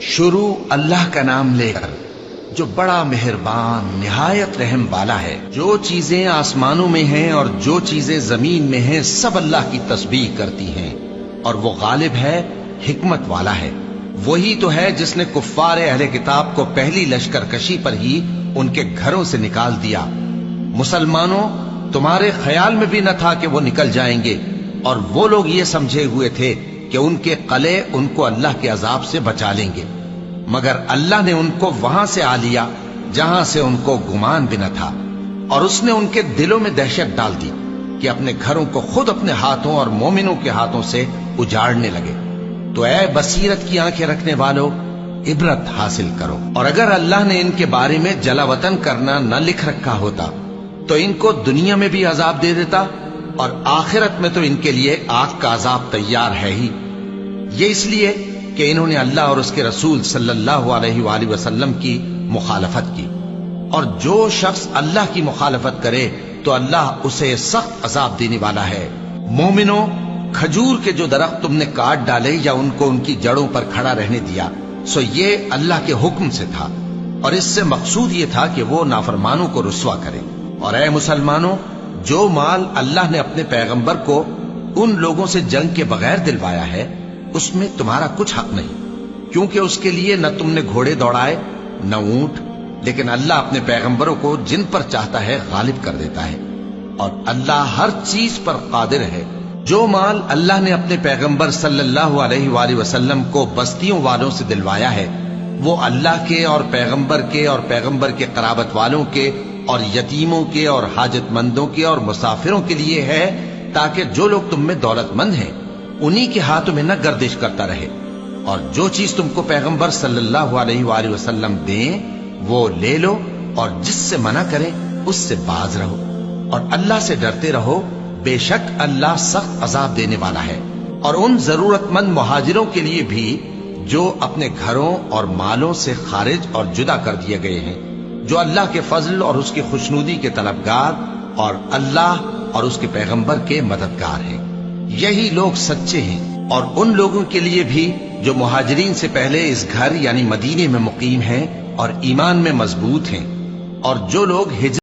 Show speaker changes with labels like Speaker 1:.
Speaker 1: شروع اللہ کا نام لے کر جو بڑا مہربان نہایت رحم والا ہے۔ جو چیزیں آسمانوں میں ہیں اور جو چیزیں زمین میں ہیں سب اللہ کی تسبیح کرتی ہیں، اور وہ غالب ہے، حکمت والا ہے۔ وہی تو ہے جس نے کفار اہل کتاب کو پہلی لشکر کشی پر ہی ان کے گھروں سے نکال دیا۔ مسلمانوں، تمہارے خیال میں بھی نہ تھا کہ وہ نکل جائیں گے، اور وہ لوگ یہ سمجھے ہوئے تھے کہ ان کے قلعے ان کو اللہ کے عذاب سے بچا لیں گے، مگر اللہ نے ان کو وہاں سے آ لیا جہاں سے ان کو گمان بھی نہ تھا، اور اس نے ان کے دلوں میں دہشت ڈال دی کہ اپنے گھروں کو خود اپنے ہاتھوں اور مومنوں کے ہاتھوں سے اجاڑنے لگے۔ تو اے بصیرت کی آنکھیں رکھنے والو، عبرت حاصل کرو۔ اور اگر اللہ نے ان کے بارے میں جلا وطن کرنا نہ لکھ رکھا ہوتا تو ان کو دنیا میں بھی عذاب دے دیتا، اور آخرت میں تو ان کے لیے آگ کا عذاب تیار ہے ہی۔ یہ اس لیے کہ انہوں نے اللہ اور اس کے رسول صلی اللہ علیہ وآلہ وسلم کی مخالفت کی، اور جو شخص اللہ کی مخالفت کرے تو اللہ اسے سخت عذاب دینے والا ہے۔ مومنوں، کھجور کے جو درخت تم نے کاٹ ڈالے یا ان کو ان کی جڑوں پر کھڑا رہنے دیا، سو یہ اللہ کے حکم سے تھا، اور اس سے مقصود یہ تھا کہ وہ نافرمانوں کو رسوا کرے۔ اور اے مسلمانوں، جو مال اللہ نے اپنے پیغمبر کو ان لوگوں سے جنگ کے بغیر دلوایا ہے، اس میں تمہارا کچھ حق نہیں، کیونکہ اس کے لیے نہ تم نے گھوڑے دوڑائے نہ اونٹ، لیکن اللہ اپنے پیغمبروں کو جن پر چاہتا ہے غالب کر دیتا ہے، اور اللہ ہر چیز پر قادر ہے۔ جو مال اللہ نے اپنے پیغمبر صلی اللہ علیہ وآلہ وسلم کو بستیوں والوں سے دلوایا ہے، وہ اللہ کے اور پیغمبر کے اور پیغمبر کے قرابت والوں کے اور یتیموں کے اور حاجت مندوں کے اور مسافروں کے لیے ہے، تاکہ جو لوگ تم میں دولت مند ہیں انہی کے ہاتھوں میں نہ گردش کرتا رہے، اور جو چیز تم کو پیغمبر صلی اللہ علیہ وآلہ وسلم دیں وہ لے لو، اور جس سے منع کریں اس سے باز رہو، اور اللہ سے ڈرتے رہو، بے شک اللہ سخت عذاب دینے والا ہے۔ اور ان ضرورت مند مہاجروں کے لیے بھی جو اپنے گھروں اور مالوں سے خارج اور جدا کر دیے گئے ہیں، جو اللہ کے فضل اور اس کی خوشنودی کے طلبگار اور اللہ اور اس کے پیغمبر کے مددگار ہیں، یہی لوگ سچے ہیں۔ اور ان لوگوں کے لیے بھی جو مہاجرین سے پہلے اس گھر یعنی مدینے میں مقیم ہیں اور ایمان میں مضبوط ہیں، اور جو لوگ ہجرت